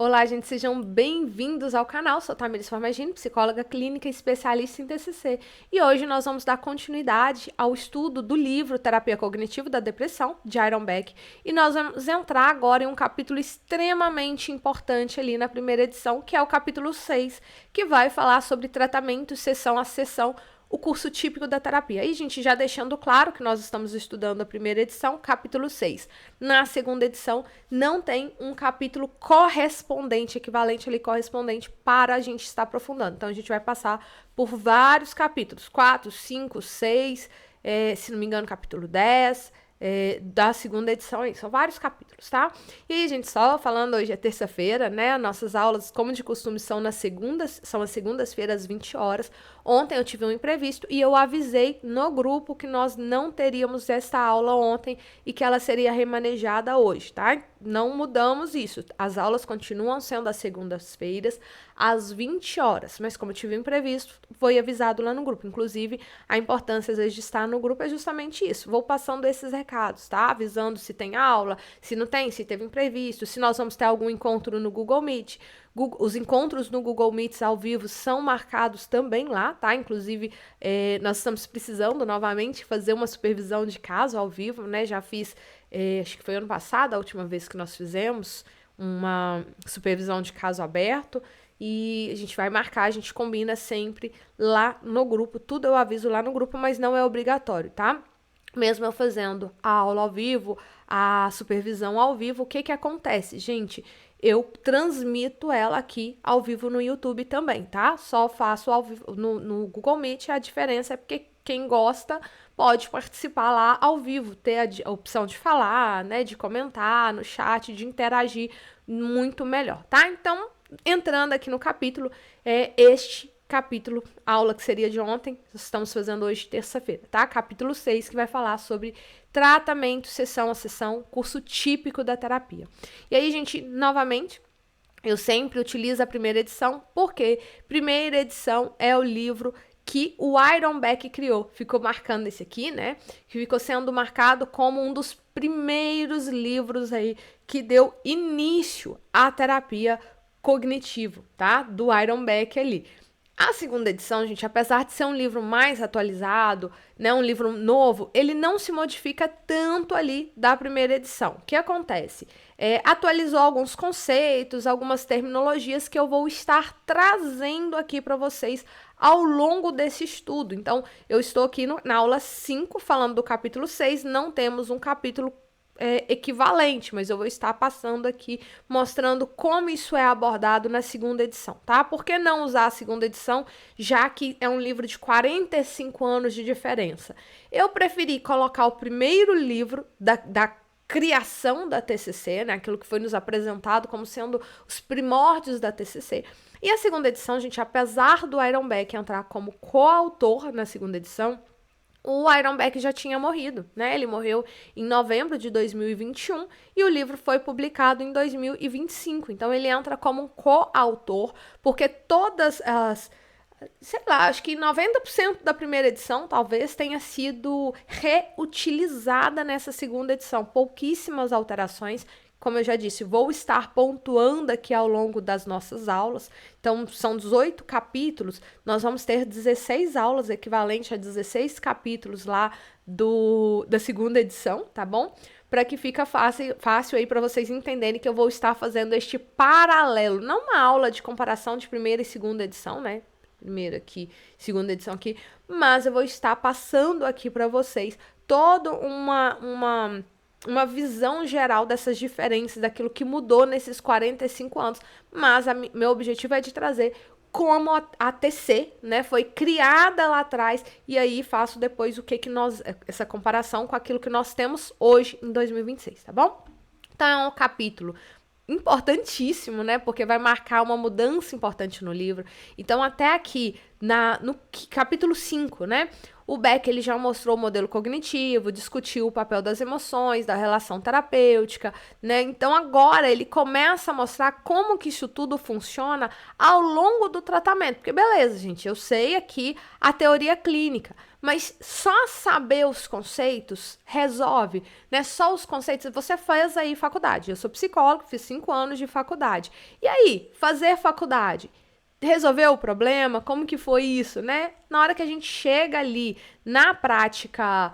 Olá, gente, sejam bem-vindos ao canal. Sou Tamiris Formagini, psicóloga clínica e especialista em TCC. E hoje nós vamos dar continuidade ao estudo do livro Terapia Cognitiva da Depressão, de Aaron Beck. E nós vamos entrar agora em um capítulo extremamente importante ali na primeira edição, que é o capítulo 6, que vai falar sobre tratamento sessão a sessão, o curso típico da terapia. Aí, gente, já deixando claro que nós estamos estudando a primeira edição, capítulo 6. Na segunda edição, não tem um capítulo correspondente, equivalente ali, correspondente, para a gente estar aprofundando. Então, a gente vai passar por vários capítulos, 4, 5, 6, se não me engano, capítulo 10, da segunda edição aí. São vários capítulos, tá? E aí, gente, só falando, hoje é terça-feira, né? Nossas aulas, como de costume, são as segundas-feiras, às 20 horas. Ontem eu tive um imprevisto e eu avisei no grupo que nós não teríamos esta aula ontem e que ela seria remanejada hoje, tá? Não mudamos isso. As aulas continuam sendo às segundas-feiras, às 20 horas. Mas como eu tive um imprevisto, foi avisado lá no grupo. Inclusive, a importância, às vezes, de estar no grupo é justamente isso. Vou passando esses recados, tá? Avisando se tem aula, se não tem, se teve imprevisto, se nós vamos ter algum encontro no Google Meet. Os encontros no Google Meets ao vivo são marcados também lá, tá? Inclusive, nós estamos precisando novamente fazer uma supervisão de caso ao vivo, né? Já fiz, acho que foi ano passado, a última vez que nós fizemos uma supervisão de caso aberto. E a gente vai marcar, a gente combina sempre lá no grupo. Tudo eu aviso lá no grupo, mas não é obrigatório, tá? Mesmo eu fazendo a aula ao vivo, a supervisão ao vivo, o que que acontece? Gente, eu transmito ela aqui ao vivo no YouTube também, tá? Só faço ao vivo no Google Meet, a diferença é porque quem gosta pode participar lá ao vivo, ter a opção de falar, né, de comentar no chat, de interagir muito melhor, tá? Então, entrando aqui no capítulo, este capítulo, aula que seria de ontem, estamos fazendo hoje terça-feira, tá? Capítulo 6, que vai falar sobre tratamento, sessão a sessão, curso típico da terapia. E aí, gente, novamente, eu sempre utilizo a primeira edição, porque primeira edição é o livro que o Aaron Beck criou. Ficou marcando esse aqui, né? Que ficou sendo marcado como um dos primeiros livros aí que deu início à terapia cognitivo, tá? Do Aaron Beck ali. A segunda edição, gente, apesar de ser um livro mais atualizado, né, um livro novo, ele não se modifica tanto ali da primeira edição. O que acontece? Atualizou alguns conceitos, algumas terminologias que eu vou estar trazendo aqui para vocês ao longo desse estudo. Então, eu estou aqui na aula 5, falando do capítulo 6, não temos um capítulo equivalente, mas eu vou estar passando aqui mostrando como isso é abordado na segunda edição, tá? Por que não usar a segunda edição, já que é um livro de 45 anos de diferença? Eu preferi colocar o primeiro livro da criação da TCC, né? Aquilo que foi nos apresentado como sendo os primórdios da TCC. E a segunda edição, gente, apesar do Aaron Beck entrar como coautor na segunda edição, o Aaron Beck já tinha morrido, né? Ele morreu em novembro de 2021 e o livro foi publicado em 2025. Então, ele entra como um coautor, porque todas as, sei lá, acho que 90% da primeira edição talvez tenha sido reutilizada nessa segunda edição. Pouquíssimas alterações. Como eu já disse, vou estar pontuando aqui ao longo das nossas aulas. Então, são 18 capítulos, nós vamos ter 16 aulas, equivalente a 16 capítulos lá da segunda edição, tá bom? Para que fica fácil aí para vocês entenderem que eu vou estar fazendo este paralelo, não uma aula de comparação de primeira e segunda edição, né? Primeira aqui, segunda edição aqui, mas eu vou estar passando aqui para vocês toda uma visão geral dessas diferenças, daquilo que mudou nesses 45 anos. Mas meu objetivo é de trazer como a TC, né, foi criada lá atrás, e aí faço depois essa comparação com aquilo que nós temos hoje em 2026, tá bom? Então é um capítulo importantíssimo, né, porque vai marcar uma mudança importante no livro. Então até aqui, no capítulo 5, né, o Beck ele já mostrou o modelo cognitivo, discutiu o papel das emoções, da relação terapêutica, né? Então agora ele começa a mostrar como que isso tudo funciona ao longo do tratamento. Porque beleza, gente, eu sei aqui a teoria clínica, Mas só saber os conceitos resolve, né? Só os conceitos. Você faz aí faculdade. Eu sou psicóloga, fiz 5 anos de faculdade. E aí, fazer faculdade? Resolveu o problema? Como que foi isso, né? Na hora que a gente chega ali na prática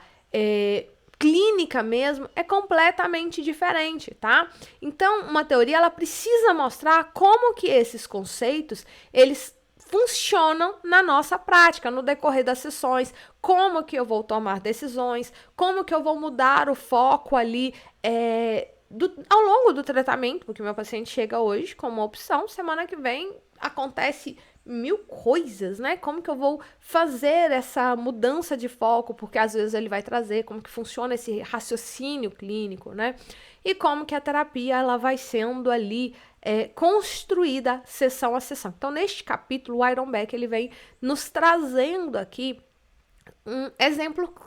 clínica mesmo, é completamente diferente, tá? Então, uma teoria, ela precisa mostrar como que esses conceitos, eles funcionam na nossa prática, no decorrer das sessões, como que eu vou tomar decisões, como que eu vou mudar o foco ali ao longo do tratamento, porque meu paciente chega hoje com uma opção, semana que vem acontece 1000 coisas, né? Como que eu vou fazer essa mudança de foco, porque às vezes ele vai trazer como que funciona esse raciocínio clínico, né? E como que a terapia ela vai sendo ali construída sessão a sessão. Então, neste capítulo, o Iron Beck ele vem nos trazendo aqui um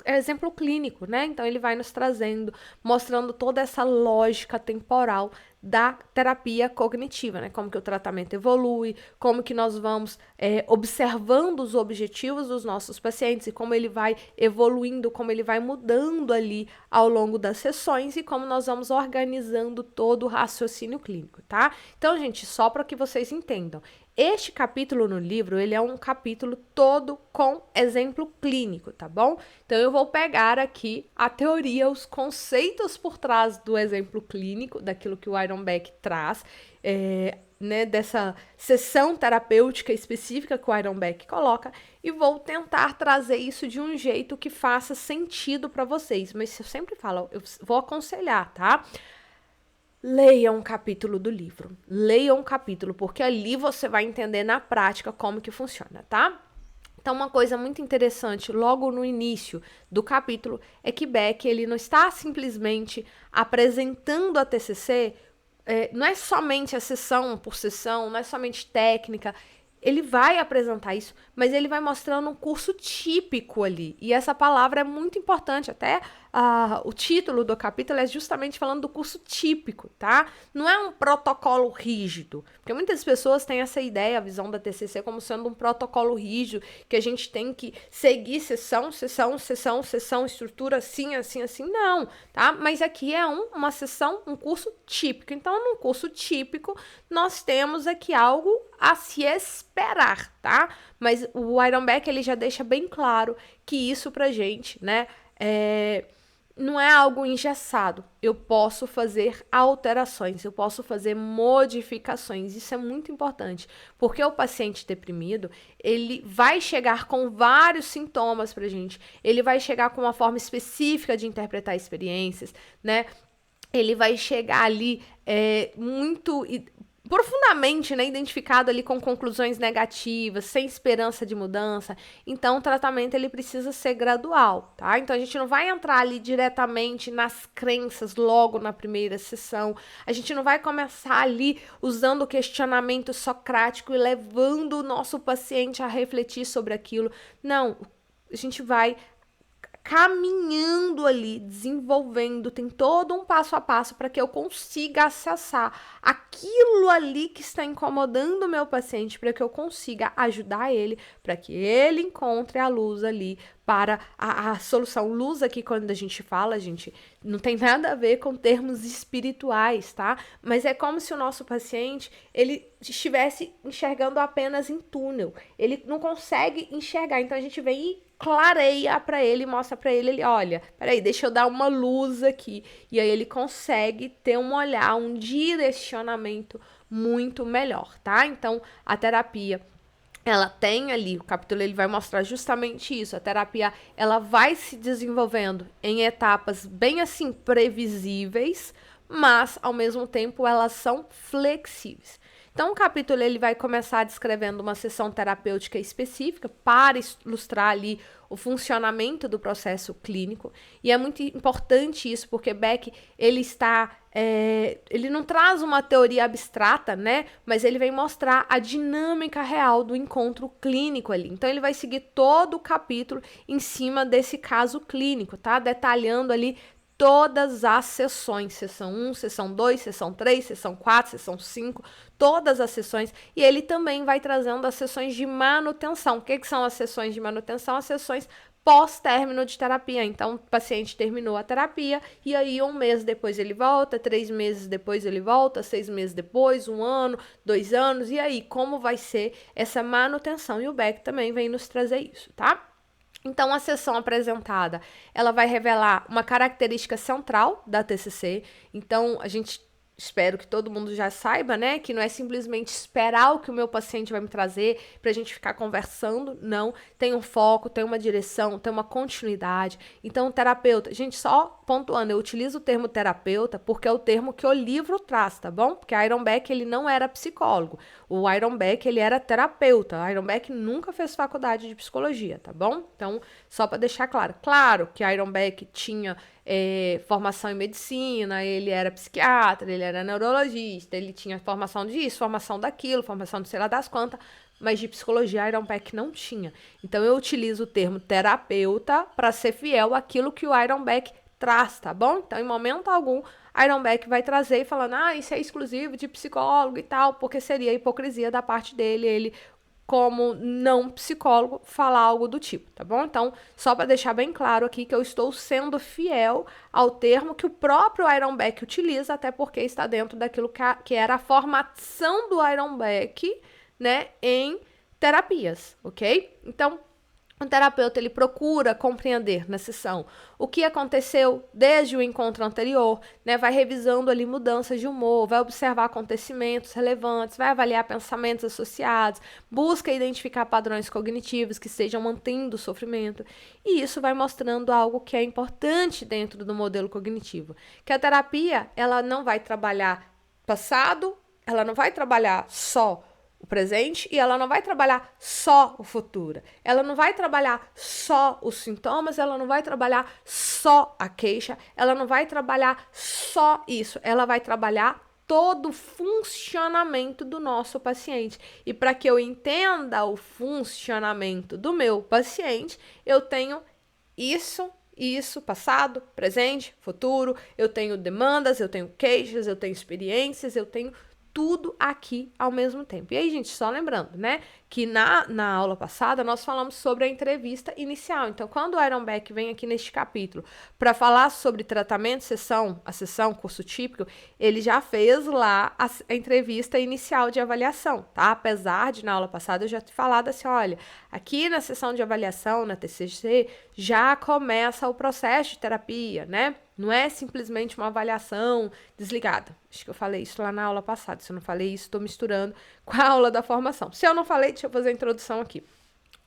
exemplo clínico, né? Então, ele vai nos trazendo, mostrando toda essa lógica temporal da terapia cognitiva, né? Como que o tratamento evolui, como que nós vamos observando os objetivos dos nossos pacientes e como ele vai evoluindo, como ele vai mudando ali ao longo das sessões e como nós vamos organizando todo o raciocínio clínico, tá? Então, gente, só para que vocês entendam, este capítulo no livro, ele é um capítulo todo com exemplo clínico, tá bom? Então, eu vou pegar aqui a teoria, os conceitos por trás do exemplo clínico, daquilo que o Iron Beck traz, né, dessa sessão terapêutica específica que o Iron Beck coloca, e vou tentar trazer isso de um jeito que faça sentido para vocês. Mas eu sempre falo, eu vou aconselhar, tá? Leia um capítulo do livro. Leia um capítulo, porque ali você vai entender na prática como que funciona, tá? Então, uma coisa muito interessante, logo no início do capítulo, é que Beck, ele não está simplesmente apresentando a TCC, não é somente a sessão por sessão, não é somente técnica, ele vai apresentar isso, mas ele vai mostrando um curso típico ali. E essa palavra é muito importante, até o título do capítulo é justamente falando do curso típico, tá? Não é um protocolo rígido, porque muitas pessoas têm essa ideia, a visão da TCC como sendo um protocolo rígido, que a gente tem que seguir sessão, estrutura assim, não, tá? Mas aqui é uma sessão, um curso típico. Então, num curso típico, nós temos aqui algo a se esperar, tá? Mas o Iron Beck, ele já deixa bem claro que isso pra gente, né, não é algo engessado. Eu posso fazer alterações, eu posso fazer modificações. Isso é muito importante, porque o paciente deprimido, ele vai chegar com vários sintomas pra gente. Ele vai chegar com uma forma específica de interpretar experiências, né? Ele vai chegar ali muito profundamente, né, identificado ali com conclusões negativas, sem esperança de mudança. Então, o tratamento ele precisa ser gradual, tá? Então, a gente não vai entrar ali diretamente nas crenças logo na primeira sessão. A gente não vai começar ali usando o questionamento socrático e levando o nosso paciente a refletir sobre aquilo. Não, a gente vai caminhando ali, desenvolvendo, tem todo um passo a passo para que eu consiga acessar aquilo ali que está incomodando o meu paciente, para que eu consiga ajudar ele, para que ele encontre a luz ali para a solução. Luz aqui, quando a gente fala, gente, não tem nada a ver com termos espirituais, tá? Mas é como se o nosso paciente, ele estivesse enxergando apenas em túnel. Ele não consegue enxergar, então a gente vem e clareia para ele, mostra para ele, olha, peraí, deixa eu dar uma luz aqui. E aí ele consegue ter um olhar, um direcionamento muito melhor, tá? Então, a terapia, ela tem ali, o capítulo ele vai mostrar justamente isso. A terapia, ela vai se desenvolvendo em etapas bem assim previsíveis, mas ao mesmo tempo elas são flexíveis. Então, o capítulo ele vai começar descrevendo uma sessão terapêutica específica para ilustrar ali o funcionamento do processo clínico. E é muito importante isso, porque Beck, ele não traz uma teoria abstrata, né? Mas ele vem mostrar a dinâmica real do encontro clínico ali. Então, ele vai seguir todo o capítulo em cima desse caso clínico, tá? Detalhando ali todas as sessões, sessão 1, sessão 2, sessão 3, sessão 4, sessão 5, todas as sessões, e ele também vai trazendo as sessões de manutenção. O que são as sessões de manutenção? As sessões pós-término de terapia. Então, o paciente terminou a terapia e aí 1 mês depois ele volta, 3 meses depois ele volta, 6 meses depois, 1 ano, 2 anos, e aí como vai ser essa manutenção? E o Beck também vem nos trazer isso, tá? Então, a sessão apresentada, ela vai revelar uma característica central da TCC. Então, a gente espero que todo mundo já saiba, né, que não é simplesmente esperar o que o meu paciente vai me trazer pra gente ficar conversando, não. Tem um foco, tem uma direção, tem uma continuidade. Então, o terapeuta, gente, só pontuando, eu utilizo o termo terapeuta porque é o termo que o livro traz, tá bom? Porque Iron Beck, ele não era psicólogo. O Iron Beck, ele era terapeuta. O Iron Beck nunca fez faculdade de psicologia, tá bom? Então, só para deixar claro. Claro que Iron Beck tinha formação em medicina, ele era psiquiatra, ele era neurologista, ele tinha formação disso, formação daquilo, formação de sei lá das quantas, mas de psicologia Iron Beck não tinha. Então, eu utilizo o termo terapeuta para ser fiel àquilo que o Iron Beck traz, tá bom? Então, em momento algum, Iron Beck vai trazer falando, isso é exclusivo de psicólogo e tal, porque seria hipocrisia da parte dele, ele, como não psicólogo, falar algo do tipo, tá bom? Então, só para deixar bem claro aqui que eu estou sendo fiel ao termo que o próprio Iron Beck utiliza, até porque está dentro daquilo que era a formação do Iron Beck, né, em terapias, ok? Então, o terapeuta, ele procura compreender na sessão o que aconteceu desde o encontro anterior, né? Vai revisando ali mudanças de humor, vai observar acontecimentos relevantes, vai avaliar pensamentos associados, busca identificar padrões cognitivos que estejam mantendo o sofrimento. E isso vai mostrando algo que é importante dentro do modelo cognitivo, que a terapia, ela não vai trabalhar passado, ela não vai trabalhar só o presente e ela não vai trabalhar só o futuro. Ela não vai trabalhar só os sintomas, ela não vai trabalhar só a queixa, ela não vai trabalhar só isso. Ela vai trabalhar todo o funcionamento do nosso paciente. E para que eu entenda o funcionamento do meu paciente, eu tenho isso, passado, presente, futuro, eu tenho demandas, eu tenho queixas, eu tenho experiências, eu tenho tudo aqui ao mesmo tempo. E aí, gente, só lembrando, né, que na aula passada nós falamos sobre a entrevista inicial. Então, quando o Iron Beck vem aqui neste capítulo para falar sobre tratamento, a sessão, curso típico, ele já fez lá a entrevista inicial de avaliação, tá? Apesar de na aula passada eu já ter falado assim, olha, aqui na sessão de avaliação, na TCC, já começa o processo de terapia, né? Não é simplesmente uma avaliação desligada. Acho que eu falei isso lá na aula passada. Se eu não falei isso, estou misturando com a aula da formação. Se eu não falei, deixa eu fazer a introdução aqui.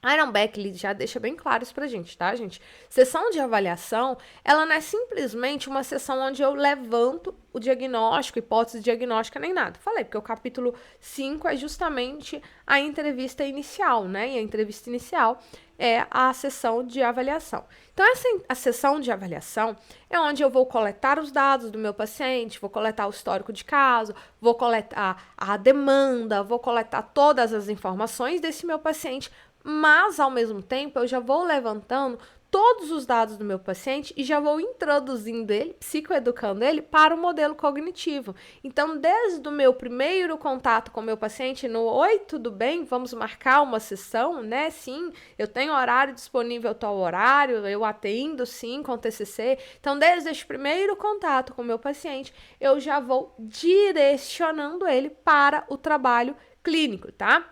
Iron Beck, ele já deixa bem claro isso pra gente, tá, gente? Sessão de avaliação, ela não é simplesmente uma sessão onde eu levanto o diagnóstico, hipótese diagnóstica, nem nada. Falei, porque o capítulo 5 é justamente a entrevista inicial, né? E a entrevista inicial é a sessão de avaliação. Então, a sessão de avaliação é onde eu vou coletar os dados do meu paciente, vou coletar o histórico de caso, vou coletar a demanda, vou coletar todas as informações desse meu paciente, mas, ao mesmo tempo, eu já vou levantando todos os dados do meu paciente e já vou introduzindo ele, psicoeducando ele para o modelo cognitivo. Então, desde o meu primeiro contato com o meu paciente, no oi, tudo bem? Vamos marcar uma sessão, né? Sim, eu tenho horário disponível tal horário, eu atendo, sim, com TCC. Então, desde este primeiro contato com o meu paciente, eu já vou direcionando ele para o trabalho clínico, tá?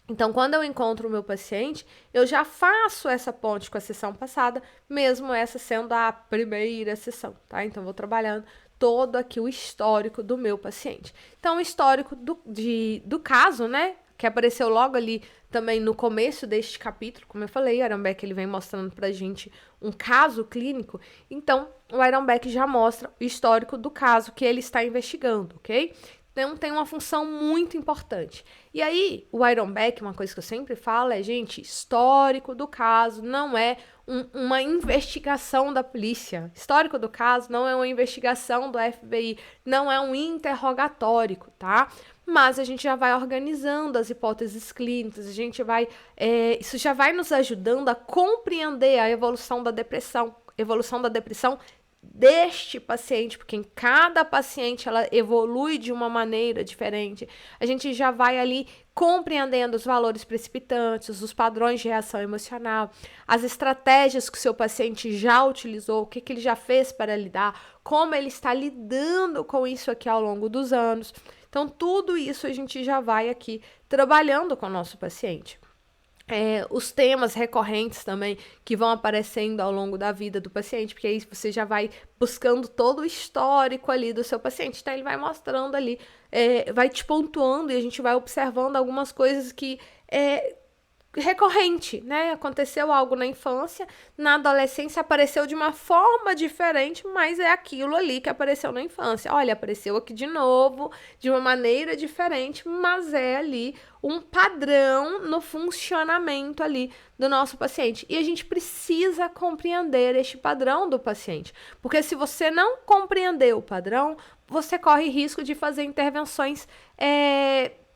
Então, quando eu encontro o meu paciente, eu já faço essa ponte com a sessão passada, mesmo essa sendo a primeira sessão, tá? Então, vou trabalhando todo aqui o histórico do meu paciente. Então, o histórico do caso, né? Que apareceu logo ali também no começo deste capítulo, como eu falei, o Iron Beck, ele vem mostrando pra gente um caso clínico. Então, o Iron Beck já mostra o histórico do caso que ele está investigando, ok? Então, tem uma função muito importante. E aí, o Iron Beck, uma coisa que eu sempre falo é, gente, histórico do caso não é uma investigação da polícia. Histórico do caso não é uma investigação do FBI, não é um interrogatório, tá? Mas a gente já vai organizando as hipóteses clínicas, a gente vai... isso já vai nos ajudando a compreender a evolução da depressão deste paciente, porque em cada paciente ela evolui de uma maneira diferente. A gente já vai ali compreendendo os valores precipitantes, os padrões de reação emocional, as estratégias que o seu paciente já utilizou, o que ele já fez para lidar, como ele está lidando com isso aqui ao longo dos anos. Então, tudo isso a gente já vai aqui trabalhando com o nosso paciente. Os temas recorrentes também que vão aparecendo ao longo da vida do paciente, porque aí você já vai buscando todo o histórico ali do seu paciente, então ele vai mostrando ali, vai te pontuando e a gente vai observando algumas coisas que recorrente, né? Aconteceu algo na infância, na adolescência apareceu de uma forma diferente, mas é aquilo ali que apareceu na infância. Olha, apareceu aqui de novo, de uma maneira diferente, mas é ali um padrão no funcionamento ali do nosso paciente. E a gente precisa compreender este padrão do paciente, porque se você não compreender o padrão, você corre risco de fazer intervenções,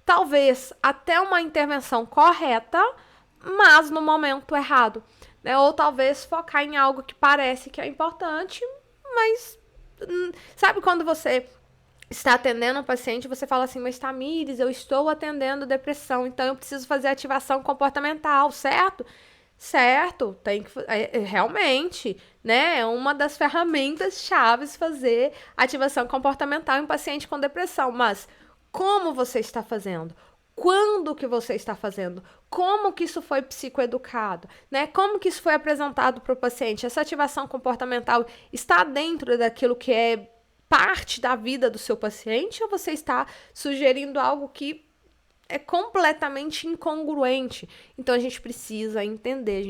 talvez até uma intervenção correta, mas no momento errado, né? Ou talvez focar em algo que parece que é importante, mas sabe quando você está atendendo um paciente, você fala assim, mas Tamires, eu estou atendendo depressão, então eu preciso fazer ativação comportamental, certo? Certo, tem que realmente, né? É uma das ferramentas chaves fazer ativação comportamental em paciente com depressão, mas como você está fazendo? Quando que você está fazendo? Como que isso foi psicoeducado? Né? Como que isso foi apresentado para o paciente? Essa ativação comportamental está dentro daquilo que é parte da vida do seu paciente ou você está sugerindo algo que é completamente incongruente? Então a gente precisa entender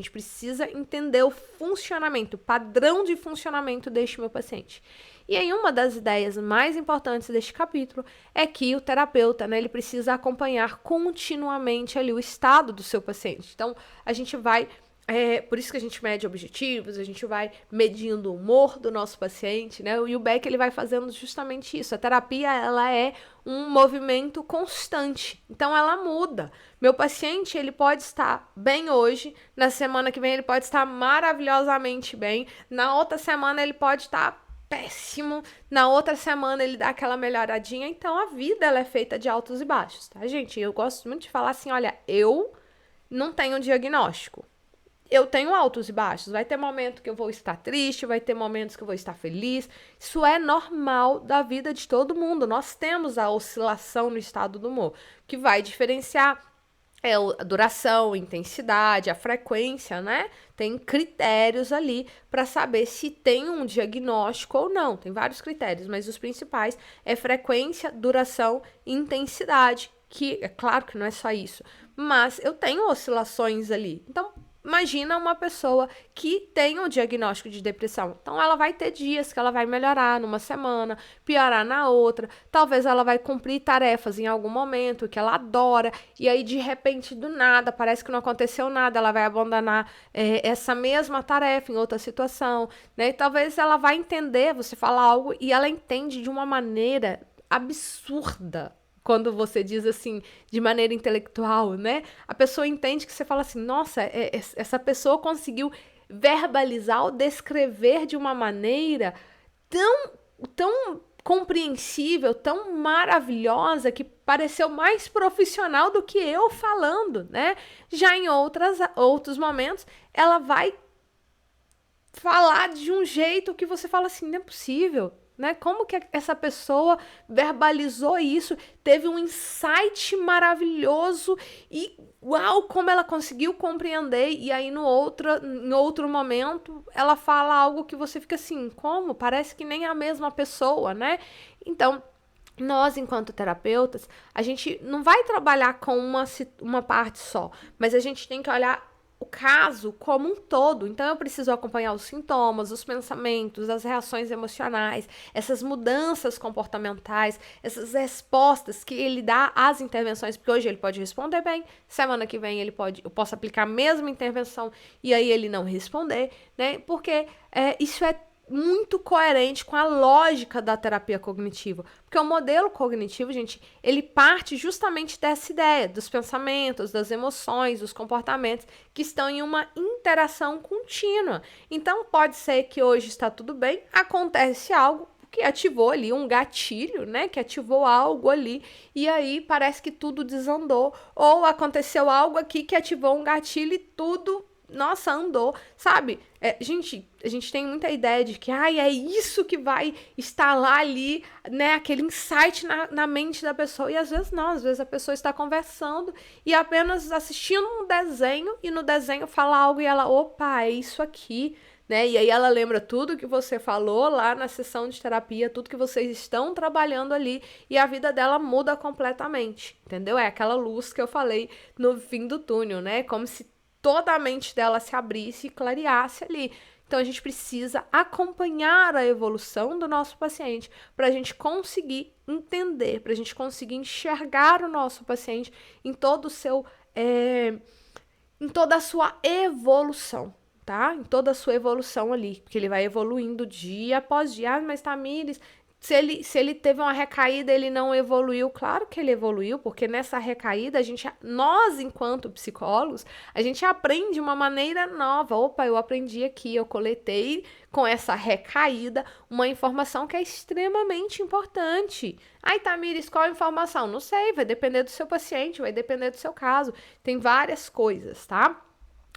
o funcionamento, o padrão de funcionamento deste meu paciente. E aí uma das ideias mais importantes deste capítulo é que o terapeuta, né, ele precisa acompanhar continuamente ali o estado do seu paciente. Então a gente vai por isso que a gente mede objetivos, a gente vai medindo o humor do nosso paciente, né? E o Beck, ele vai fazendo justamente isso. A terapia, ela é um movimento constante, então ela muda. Meu paciente, ele pode estar bem hoje, na semana que vem ele pode estar maravilhosamente bem, na outra semana ele pode estar péssimo, na outra semana ele dá aquela melhoradinha. Então a vida, ela é feita de altos e baixos, tá, gente? Eu gosto muito de falar assim, olha, eu não tenho diagnóstico. Eu tenho altos e baixos, vai ter momento que eu vou estar triste, vai ter momentos que eu vou estar feliz, isso é normal da vida de todo mundo, nós temos a oscilação no estado do humor, que vai diferenciar a duração, a intensidade, a frequência, né? Tem critérios ali para saber se tem um diagnóstico ou não, tem vários critérios, mas os principais é frequência, duração e intensidade, que é claro que não é só isso, mas eu tenho oscilações ali, então imagina uma pessoa que tem um diagnóstico de depressão. Então, ela vai ter dias que ela vai melhorar numa semana, piorar na outra. Talvez ela vai cumprir tarefas em algum momento que ela adora. E aí, de repente, do nada, parece que não aconteceu nada. Ela vai abandonar essa mesma tarefa em outra situação, né? E talvez ela vai entender, você fala algo e ela entende de uma maneira absurda. Quando você diz assim, de maneira intelectual, né? A pessoa entende que você fala assim, nossa, essa pessoa conseguiu verbalizar ou descrever de uma maneira tão compreensível, tão maravilhosa, que pareceu mais profissional do que eu falando, né? Já em outros momentos, ela vai falar de um jeito que você fala assim, não é possível, né? Como que essa pessoa verbalizou isso, teve um insight maravilhoso e uau, como ela conseguiu compreender, e aí em outro momento ela fala algo que você fica assim, como? Parece que nem a mesma pessoa, né? Então, nós, enquanto terapeutas, a gente não vai trabalhar com uma parte só, mas a gente tem que olhar o caso como um todo. Então eu preciso acompanhar os sintomas, os pensamentos, as reações emocionais, essas mudanças comportamentais, essas respostas que ele dá às intervenções, porque hoje ele pode responder bem, semana que vem eu posso aplicar a mesma intervenção e aí ele não responder, né? Porque isso é muito coerente com a lógica da terapia cognitiva. Porque o modelo cognitivo, gente, ele parte justamente dessa ideia, dos pensamentos, das emoções, dos comportamentos que estão em uma interação contínua. Então, pode ser que hoje está tudo bem, acontece algo que ativou ali um gatilho, né? Que ativou algo ali e aí parece que tudo desandou. Ou aconteceu algo aqui que ativou um gatilho e tudo, nossa, andou, sabe? Gente, a gente tem muita ideia de que é isso que vai instalar ali, né? Aquele insight na mente da pessoa. E às vezes não, às vezes a pessoa está conversando e apenas assistindo um desenho e no desenho fala algo e ela, opa, é isso aqui. Né? E aí ela lembra tudo que você falou lá na sessão de terapia, tudo que vocês estão trabalhando ali e a vida dela muda completamente, entendeu? É aquela luz que eu falei no fim do túnel, né? Como se toda a mente dela se abrisse e clareasse ali. Então a gente precisa acompanhar a evolução do nosso paciente para a gente conseguir entender, para a gente conseguir enxergar o nosso paciente em todo o seu, em toda a sua evolução. Tá? Em toda a sua evolução ali, porque ele vai evoluindo dia após dia. Mas Tamires, se ele teve uma recaída, ele não evoluiu. Claro que ele evoluiu, porque nessa recaída, nós, enquanto psicólogos, a gente aprende uma maneira nova. Opa, eu aprendi aqui, eu coletei com essa recaída uma informação que é extremamente importante. Ai, Tamires, qual a informação? Não sei, vai depender do seu paciente, vai depender do seu caso. Tem várias coisas, tá?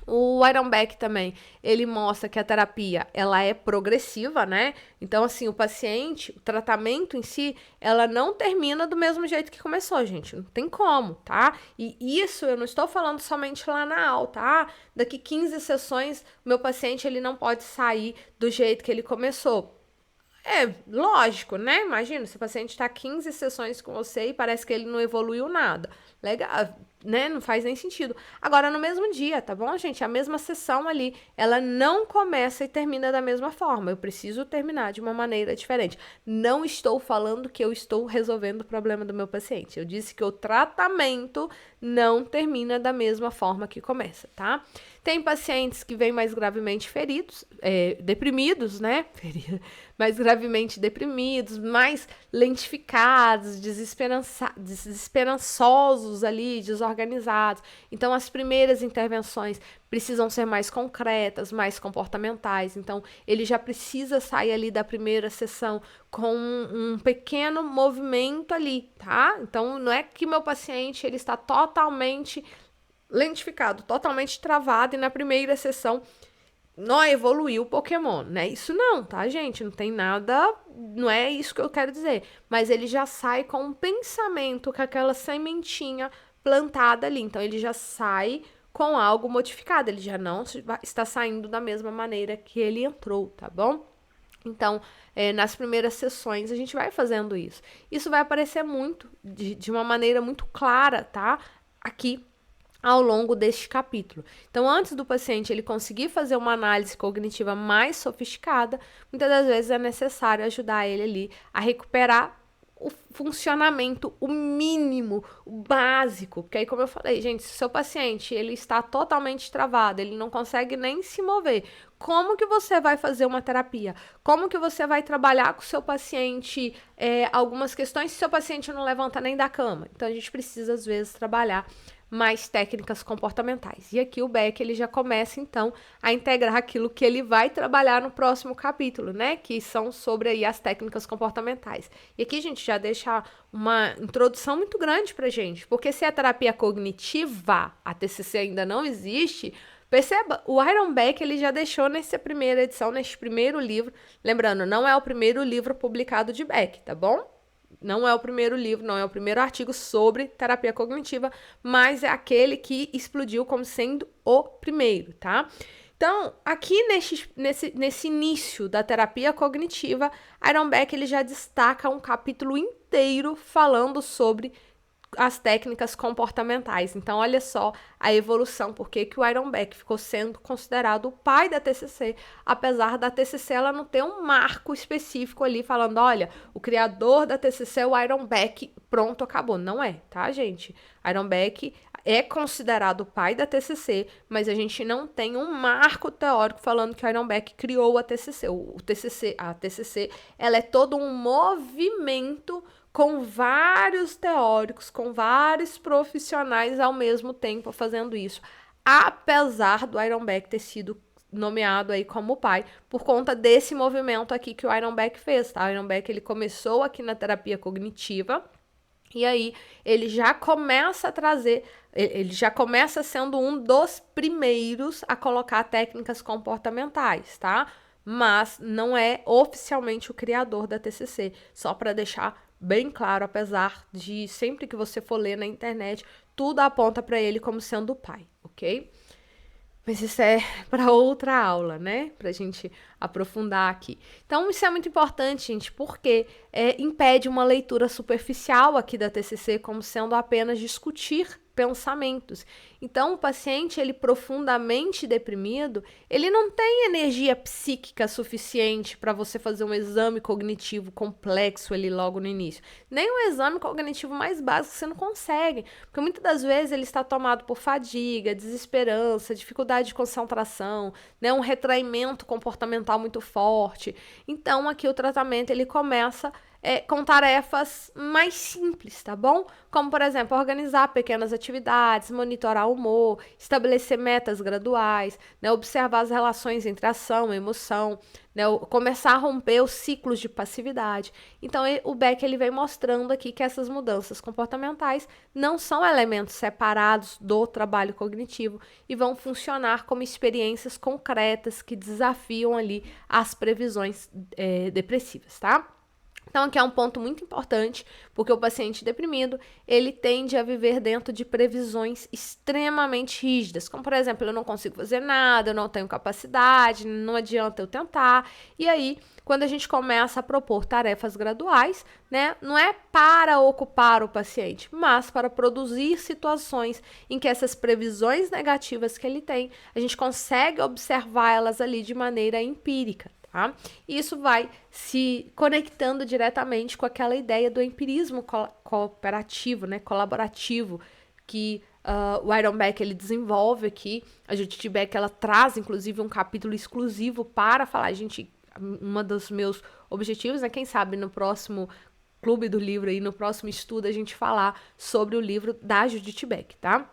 O Aaron Beck também, ele mostra que a terapia, ela é progressiva, né? Então, assim, o paciente, o tratamento em si, ela não termina do mesmo jeito que começou, gente. Não tem como, tá? E isso eu não estou falando somente lá na aula, tá? Daqui 15 sessões, o meu paciente, ele não pode sair do jeito que ele começou. É, lógico, né? Imagina, se o paciente está 15 sessões com você e parece que ele não evoluiu nada. Legal, né? Não faz nem sentido. Agora, no mesmo dia, tá bom, gente? A mesma sessão ali, ela não começa e termina da mesma forma. Eu preciso terminar de uma maneira diferente. Não estou falando que eu estou resolvendo o problema do meu paciente. Eu disse que o tratamento não termina da mesma forma que começa, tá? Tem pacientes que vêm mais gravemente feridos, deprimidos, né? Mais gravemente deprimidos, mais lentificados, desesperançosos ali, desorganizados. Então, as primeiras intervenções precisam ser mais concretas, mais comportamentais. Então, ele já precisa sair ali da primeira sessão com um pequeno movimento ali, tá? Então, não é que meu paciente ele está totalmente lentificado, totalmente travado e na primeira sessão não evoluiu o Pokémon, né? Isso não, tá, gente? Não tem nada, não é isso que eu quero dizer. Mas ele já sai com um pensamento, com aquela sementinha plantada ali. Então, ele já sai com algo modificado. Ele já não está saindo da mesma maneira que ele entrou, tá bom? Então, nas primeiras sessões, a gente vai fazendo isso. Isso vai aparecer muito, de uma maneira muito clara, tá? Aqui ao longo deste capítulo. Então, antes do paciente ele conseguir fazer uma análise cognitiva mais sofisticada, muitas das vezes é necessário ajudar ele ali a recuperar o funcionamento, o mínimo, o básico. Porque aí, como eu falei, gente, se o seu paciente ele está totalmente travado, ele não consegue nem se mover, como que você vai fazer uma terapia? Como que você vai trabalhar com o seu paciente algumas questões se o seu paciente não levanta nem da cama? Então, a gente precisa, às vezes, trabalhar mais técnicas comportamentais. E aqui o Beck ele já começa, então, a integrar aquilo que ele vai trabalhar no próximo capítulo, né? Que são sobre aí as técnicas comportamentais. E aqui a gente já deixa uma introdução muito grande pra gente, porque se a terapia cognitiva, a TCC ainda não existe, perceba, o Aaron Beck ele já deixou nessa primeira edição, neste primeiro livro, lembrando, não é o primeiro livro publicado de Beck, tá bom? Não é o primeiro livro, não é o primeiro artigo sobre terapia cognitiva, mas é aquele que explodiu como sendo o primeiro, tá? Então, aqui nesse início da terapia cognitiva, Aaron Beck ele já destaca um capítulo inteiro falando sobre as técnicas comportamentais. Então, olha só a evolução, porque o Aaron Beck ficou sendo considerado o pai da TCC, apesar da TCC ela não ter um marco específico ali falando, olha, o criador da TCC é o Aaron Beck, pronto, acabou. Não é, tá, gente? Aaron Beck, é considerado o pai da TCC, mas a gente não tem um marco teórico falando que o Aaron Beck criou a TCC. A TCC, ela é todo um movimento com vários teóricos, com vários profissionais ao mesmo tempo fazendo isso, apesar do Aaron Beck ter sido nomeado aí como pai, por conta desse movimento aqui que o Aaron Beck fez, tá? O Aaron Beck, ele começou aqui na terapia cognitiva, e aí ele já começa a trazer, ele já começa sendo um dos primeiros a colocar técnicas comportamentais, tá? Mas não é oficialmente o criador da TCC, só para deixar bem claro, apesar de sempre que você for ler na internet, tudo aponta para ele como sendo o pai, ok? Mas isso é para outra aula, né? Para a gente aprofundar aqui. Então, isso é muito importante, gente, porque impede uma leitura superficial aqui da TCC como sendo apenas discutir pensamentos. Então, o paciente, ele profundamente deprimido, ele não tem energia psíquica suficiente para você fazer um exame cognitivo complexo ali logo no início. Nem um exame cognitivo mais básico você não consegue, porque muitas das vezes ele está tomado por fadiga, desesperança, dificuldade de concentração, né, um retraimento comportamental muito forte. Então, aqui o tratamento ele começa com tarefas mais simples, tá bom? Como, por exemplo, organizar pequenas atividades, monitorar o humor, estabelecer metas graduais, né, observar as relações entre ação e emoção, né, começar a romper os ciclos de passividade. Então, o Beck ele vem mostrando aqui que essas mudanças comportamentais não são elementos separados do trabalho cognitivo e vão funcionar como experiências concretas que desafiam ali as previsões depressivas, tá? Então, aqui é um ponto muito importante, porque o paciente deprimido, ele tende a viver dentro de previsões extremamente rígidas, como, por exemplo, eu não consigo fazer nada, eu não tenho capacidade, não adianta eu tentar. E aí, quando a gente começa a propor tarefas graduais, né, não é para ocupar o paciente, mas para produzir situações em que essas previsões negativas que ele tem, a gente consegue observar elas ali de maneira empírica. Tá? E isso vai se conectando diretamente com aquela ideia do empirismo cooperativo, né, colaborativo, que o Aaron Beck ele desenvolve aqui. A Judith Beck ela traz, inclusive, um capítulo exclusivo para falar. Gente, um dos meus objetivos, né, quem sabe no próximo clube do livro, aí, no próximo estudo, a gente falar sobre o livro da Judith Beck, tá?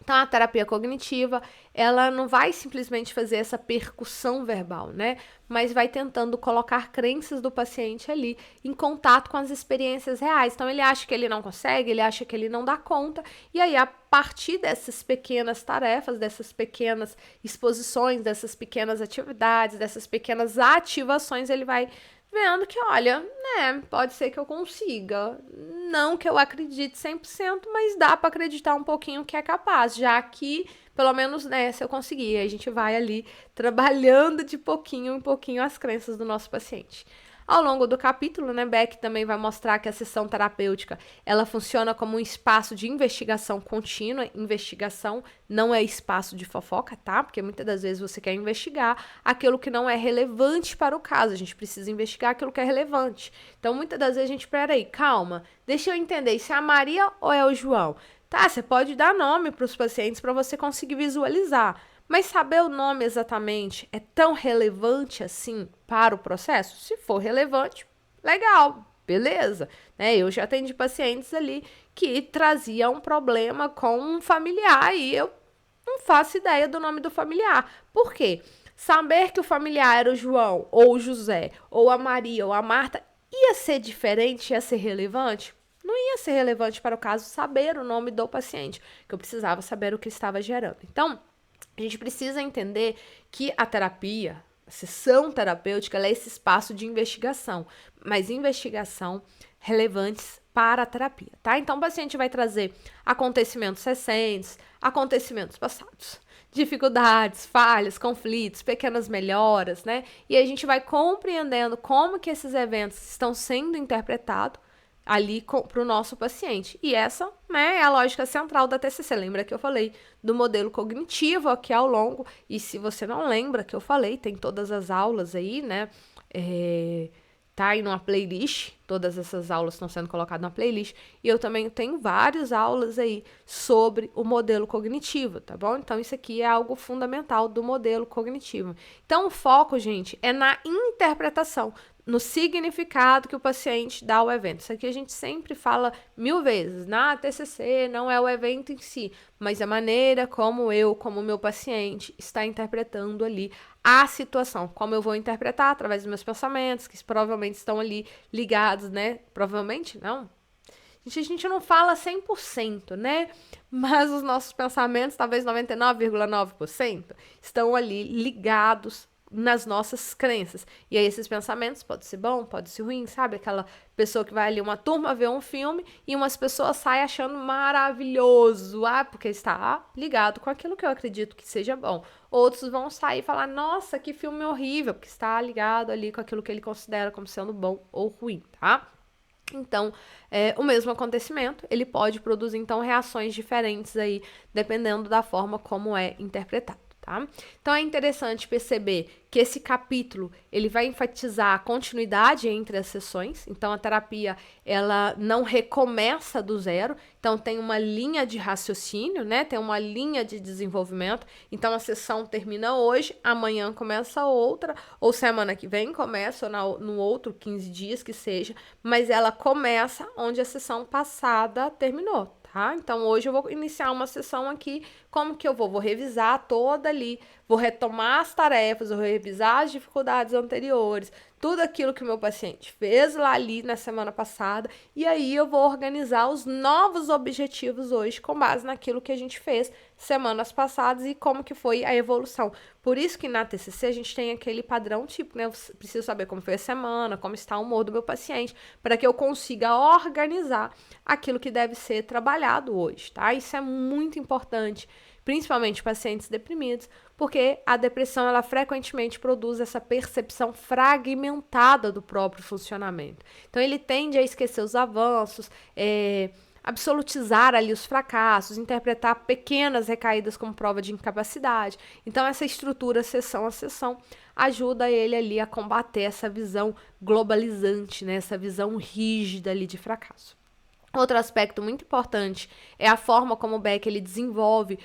Então, a terapia cognitiva, ela não vai simplesmente fazer essa percussão verbal, né? Mas vai tentando colocar crenças do paciente ali em contato com as experiências reais. Então, ele acha que ele não consegue, ele acha que ele não dá conta. E aí, a partir dessas pequenas tarefas, dessas pequenas exposições, dessas pequenas atividades, dessas pequenas ativações, ele vai vendo que, olha, né, pode ser que eu consiga. Não que eu acredite 100%, mas dá para acreditar um pouquinho que é capaz, já que, pelo menos, né, se eu conseguir, a gente vai ali trabalhando de pouquinho em pouquinho as crenças do nosso paciente. Ao longo do capítulo, né, Beck também vai mostrar que a sessão terapêutica, ela funciona como um espaço de investigação contínua. Investigação não é espaço de fofoca, tá? Porque muitas das vezes você quer investigar aquilo que não é relevante para o caso. A gente precisa investigar aquilo que é relevante. Então, muitas das vezes a gente, peraí, calma, deixa eu entender se é a Maria ou é o João. Tá, você pode dar nome para os pacientes para você conseguir visualizar. Mas saber o nome exatamente é tão relevante assim para o processo? Se for relevante, legal, beleza. Né? Eu já atendi pacientes ali que traziam um problema com um familiar e eu não faço ideia do nome do familiar. Por quê? Saber que o familiar era o João, ou o José, ou a Maria, ou a Marta, ia ser diferente, ia ser relevante? Não ia ser relevante para o caso saber o nome do paciente, que eu precisava saber o que estava gerando. Então, a gente precisa entender que a terapia, a sessão terapêutica, ela é esse espaço de investigação, mas investigação relevantes para a terapia, tá? Então, o paciente vai trazer acontecimentos recentes, acontecimentos passados, dificuldades, falhas, conflitos, pequenas melhoras, né? E a gente vai compreendendo como que esses eventos estão sendo interpretados ali para o nosso paciente. E essa, né, é a lógica central da TCC. Lembra que eu falei do modelo cognitivo aqui ao longo, e se você não lembra que eu falei, tem todas as aulas aí, né, tá aí numa playlist, todas essas aulas estão sendo colocadas numa playlist, e eu também tenho várias aulas aí sobre o modelo cognitivo, tá bom? Então, isso aqui é algo fundamental do modelo cognitivo. Então, o foco, gente, é na interpretação, no significado que o paciente dá ao evento. Isso aqui a gente sempre fala 1000 vezes. Na TCC não é o evento em si, mas a maneira como eu, como meu paciente, está interpretando ali a situação. Como eu vou interpretar através dos meus pensamentos, que provavelmente estão ali ligados, né? Provavelmente não. A gente não fala 100%, né? Mas os nossos pensamentos, talvez 99,9%, estão ali ligados nas nossas crenças. E aí esses pensamentos pode ser bom, pode ser ruim, sabe? Aquela pessoa que vai ali, uma turma ver um filme e umas pessoas saem achando maravilhoso, porque está ligado com aquilo que eu acredito que seja bom. Outros vão sair e falar, nossa, que filme horrível, porque está ligado ali com aquilo que ele considera como sendo bom ou ruim, tá? Então, o mesmo acontecimento, ele pode produzir, então, reações diferentes aí, dependendo da forma como é interpretado. Tá? Então é interessante perceber que esse capítulo ele vai enfatizar a continuidade entre as sessões. Então a terapia ela não recomeça do zero. Então tem uma linha de raciocínio, né? Tem uma linha de desenvolvimento. Então a sessão termina hoje, amanhã começa outra, ou semana que vem começa, ou no outro 15 dias que seja, mas ela começa onde a sessão passada terminou. Tá? Então, hoje eu vou iniciar uma sessão aqui, como que eu vou? Vou revisar toda ali, vou retomar as tarefas, vou revisar as dificuldades anteriores, tudo aquilo que o meu paciente fez lá ali na semana passada, e aí eu vou organizar os novos objetivos hoje com base naquilo que a gente fez semanas passadas e como que foi a evolução. Por isso que na TCC a gente tem aquele padrão tipo, né? Eu preciso saber como foi a semana, como está o humor do meu paciente, para que eu consiga organizar aquilo que deve ser trabalhado hoje, tá? Isso é muito importante, principalmente pacientes deprimidos, porque a depressão, ela frequentemente produz essa percepção fragmentada do próprio funcionamento. Então, ele tende a esquecer os avanços, absolutizar ali os fracassos, interpretar pequenas recaídas como prova de incapacidade. Então, essa estrutura sessão a sessão ajuda ele ali a combater essa visão globalizante, né? Essa visão rígida ali de fracasso. Outro aspecto muito importante é a forma como o Beck ele desenvolve,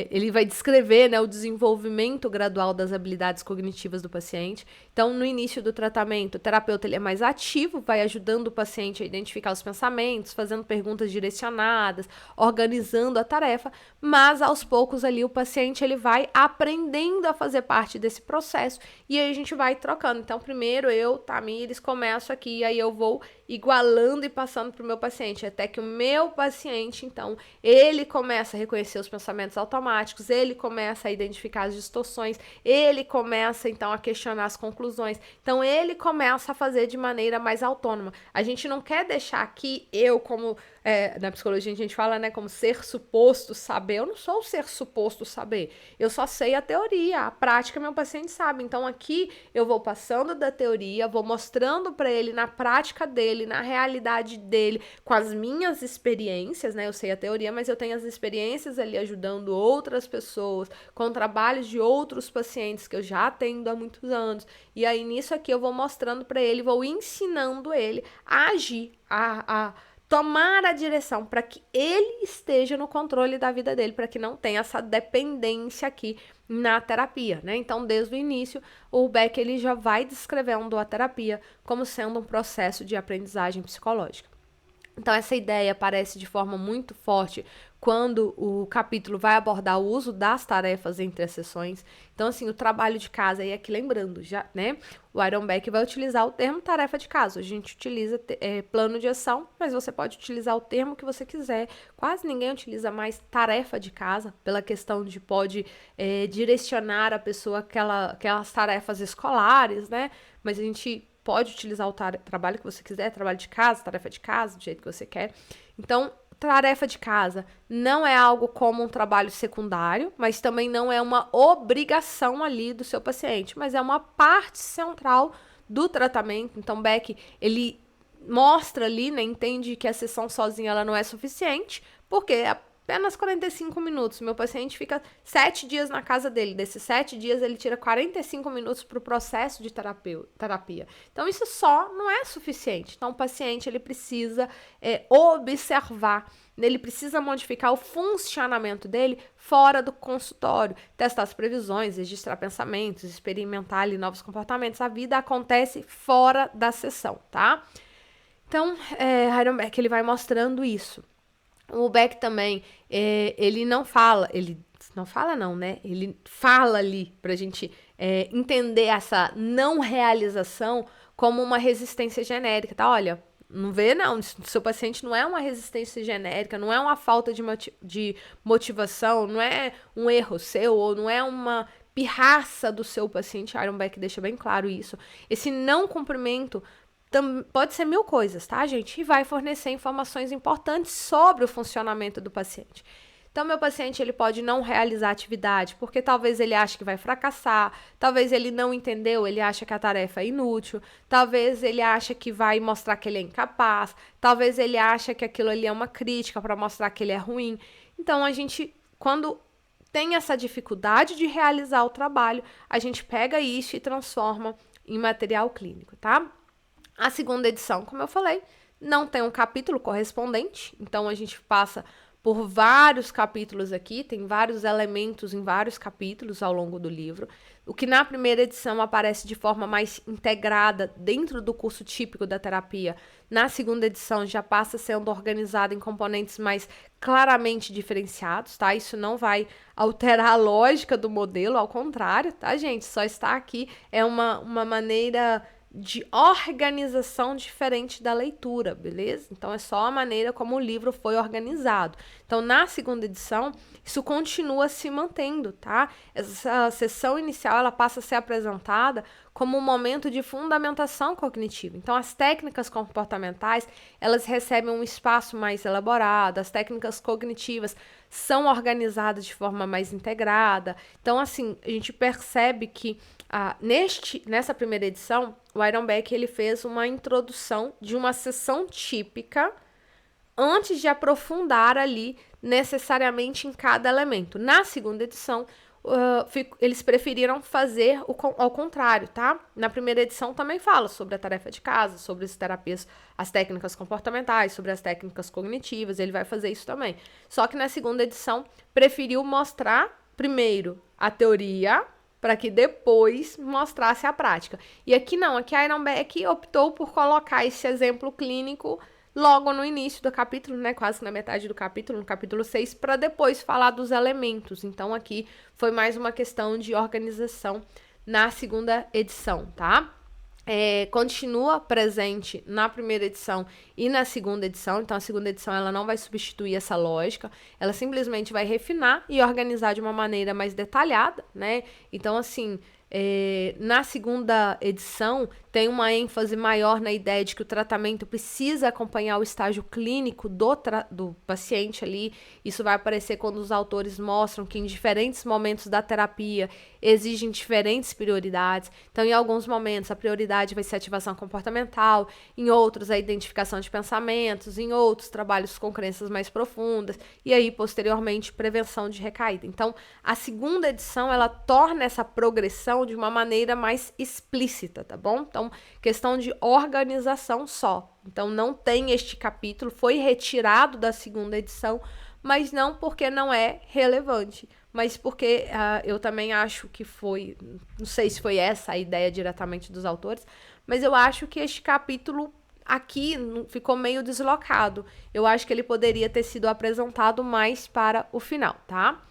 ele vai descrever, né, o desenvolvimento gradual das habilidades cognitivas do paciente. Então, no início do tratamento, o terapeuta ele é mais ativo, vai ajudando o paciente a identificar os pensamentos, fazendo perguntas direcionadas, organizando a tarefa, mas aos poucos ali o paciente ele vai aprendendo a fazer parte desse processo e aí a gente vai trocando. Então, primeiro eu, Tamires, começo aqui e aí eu vou igualando e passando para o meu paciente, até que o meu paciente, então, ele começa a reconhecer os pensamentos automáticos, ele começa a identificar as distorções, ele começa, então, a questionar as conclusões. Então, ele começa a fazer de maneira mais autônoma. A gente não quer deixar aqui eu, como na psicologia a gente fala, né, como ser suposto saber. Eu não sou o ser suposto saber. Eu só sei a teoria, a prática meu paciente sabe. Então, aqui eu vou passando da teoria, vou mostrando para ele na prática dele, na realidade dele, com as minhas experiências, né? Eu sei a teoria, mas eu tenho as experiências ali ajudando outras pessoas, com trabalhos de outros pacientes que eu já atendo há muitos anos. E aí, nisso aqui, eu vou mostrando para ele, vou ensinando ele a agir, a tomar a direção para que ele esteja no controle da vida dele, para que não tenha essa dependência aqui na terapia, né? Então, desde o início, o Beck ele já vai descrevendo a terapia como sendo um processo de aprendizagem psicológica. Então, essa ideia aparece de forma muito forte quando o capítulo vai abordar o uso das tarefas entre as sessões. Então, assim, o trabalho de casa, e aqui lembrando, já, né? O Iron Beck vai utilizar o termo tarefa de casa. A gente utiliza plano de ação, mas você pode utilizar o termo que você quiser. Quase ninguém utiliza mais tarefa de casa, pela questão de pode direcionar a pessoa aquelas tarefas escolares, né? Mas a gente pode utilizar o trabalho que você quiser, trabalho de casa, tarefa de casa, do jeito que você quer. Então, tarefa de casa não é algo como um trabalho secundário, mas também não é uma obrigação ali do seu paciente, mas é uma parte central do tratamento. Então, Beck, ele mostra ali, né, entende que a sessão sozinha ela não é suficiente, porque apenas 45 minutos. Meu paciente fica 7 dias na casa dele. Desses 7 dias, ele tira 45 minutos para o processo de terapia. Então, isso só não é suficiente. Então, o paciente ele precisa observar, ele precisa modificar o funcionamento dele fora do consultório, testar as previsões, registrar pensamentos, experimentar ali novos comportamentos. A vida acontece fora da sessão, tá? Então, Aaron Beck, ele vai mostrando isso. O Beck também, ele não fala, ele fala ali pra gente entender essa não realização como uma resistência genérica, tá? Olha, não vê não, seu paciente não é uma resistência genérica, não é uma falta de motivação, não é um erro seu, ou não é uma pirraça do seu paciente. Aaron Beck deixa bem claro isso. Esse não cumprimento pode ser 1000 coisas, tá, gente? E vai fornecer informações importantes sobre o funcionamento do paciente. Então, meu paciente, ele pode não realizar a atividade, porque talvez ele ache que vai fracassar, talvez ele não entendeu, ele acha que a tarefa é inútil, talvez ele acha que vai mostrar que ele é incapaz, talvez ele acha que aquilo ali é uma crítica para mostrar que ele é ruim. Então, a gente, quando tem essa dificuldade de realizar o trabalho, a gente pega isso e transforma em material clínico, tá? A segunda edição, como eu falei, não tem um capítulo correspondente, então a gente passa por vários capítulos aqui, tem vários elementos em vários capítulos ao longo do livro. O que na primeira edição aparece de forma mais integrada dentro do curso típico da terapia, na segunda edição já passa sendo organizado em componentes mais claramente diferenciados, tá? Isso não vai alterar a lógica do modelo, ao contrário, tá, gente? Só está aqui, é uma maneira de organização diferente da leitura, beleza? Então, é só a maneira como o livro foi organizado. Então, na segunda edição, isso continua se mantendo, tá? Essa sessão inicial, ela passa a ser apresentada como um momento de fundamentação cognitiva. Então, as técnicas comportamentais, elas recebem um espaço mais elaborado, as técnicas cognitivas são organizadas de forma mais integrada. Então, assim, a gente percebe que nessa primeira edição, o Aaron Beck ele fez uma introdução de uma sessão típica antes de aprofundar ali necessariamente em cada elemento. Na segunda edição, eles preferiram fazer ao contrário, tá? Na primeira edição também fala sobre a tarefa de casa, sobre as terapias, as técnicas comportamentais, sobre as técnicas cognitivas, ele vai fazer isso também. Só que na segunda edição, preferiu mostrar primeiro a teoria, para que depois mostrasse a prática. E aqui não, aqui a Aaron Beck optou por colocar esse exemplo clínico logo no início do capítulo, né, quase na metade do capítulo, no capítulo 6, para depois falar dos elementos. Então, aqui foi mais uma questão de organização na segunda edição, tá? Continua presente na primeira edição e na segunda edição. Então, a segunda edição ela não vai substituir essa lógica, ela simplesmente vai refinar e organizar de uma maneira mais detalhada, né? Então, assim, na segunda edição tem uma ênfase maior na ideia de que o tratamento precisa acompanhar o estágio clínico do paciente ali. Isso vai aparecer quando os autores mostram que em diferentes momentos da terapia exigem diferentes prioridades. Então, em alguns momentos, a prioridade vai ser a ativação comportamental, em outros, a identificação de pensamentos, em outros, trabalhos com crenças mais profundas, e aí, posteriormente, prevenção de recaída. Então, a segunda edição, ela torna essa progressão de uma maneira mais explícita, tá bom? Então, questão de organização só. Então, não tem este capítulo, foi retirado da segunda edição, mas não porque não é relevante, mas porque eu também acho que foi, não sei se foi essa a ideia diretamente dos autores, mas eu acho que este capítulo aqui ficou meio deslocado. Eu acho que ele poderia ter sido apresentado mais para o final, tá?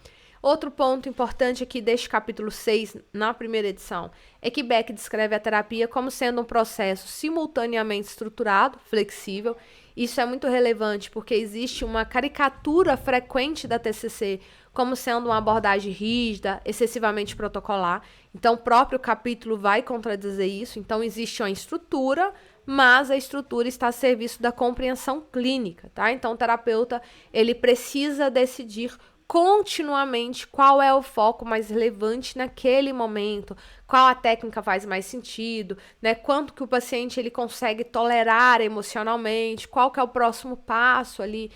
Outro ponto importante aqui deste capítulo 6, na primeira edição, é que Beck descreve a terapia como sendo um processo simultaneamente estruturado, flexível. Isso é muito relevante porque existe uma caricatura frequente da TCC como sendo uma abordagem rígida, excessivamente protocolar. Então, o próprio capítulo vai contradizer isso. Então, existe uma estrutura, mas a estrutura está a serviço da compreensão clínica, tá? Então, o terapeuta, ele precisa decidir continuamente qual é o foco mais relevante naquele momento, qual a técnica faz mais sentido, né? Quanto que o paciente ele consegue tolerar emocionalmente, qual que é o próximo passo ali.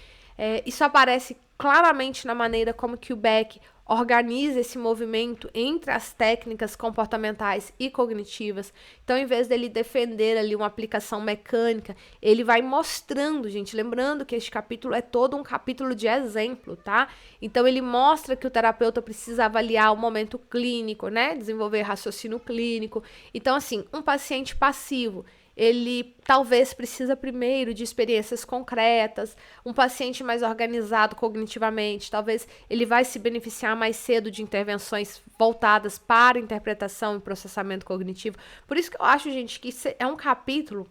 Isso aparece claramente na maneira como que o Beck organiza esse movimento entre as técnicas comportamentais e cognitivas. Então, em vez dele defender ali uma aplicação mecânica, ele vai mostrando, gente, lembrando que este capítulo é todo um capítulo de exemplo, tá? Então, ele mostra que o terapeuta precisa avaliar o momento clínico, né? Desenvolver raciocínio clínico. Então, assim, um paciente passivo, ele talvez precisa primeiro de experiências concretas, um paciente mais organizado cognitivamente, talvez ele vai se beneficiar mais cedo de intervenções voltadas para interpretação e processamento cognitivo. Por isso que eu acho, gente, que isso é um capítulo,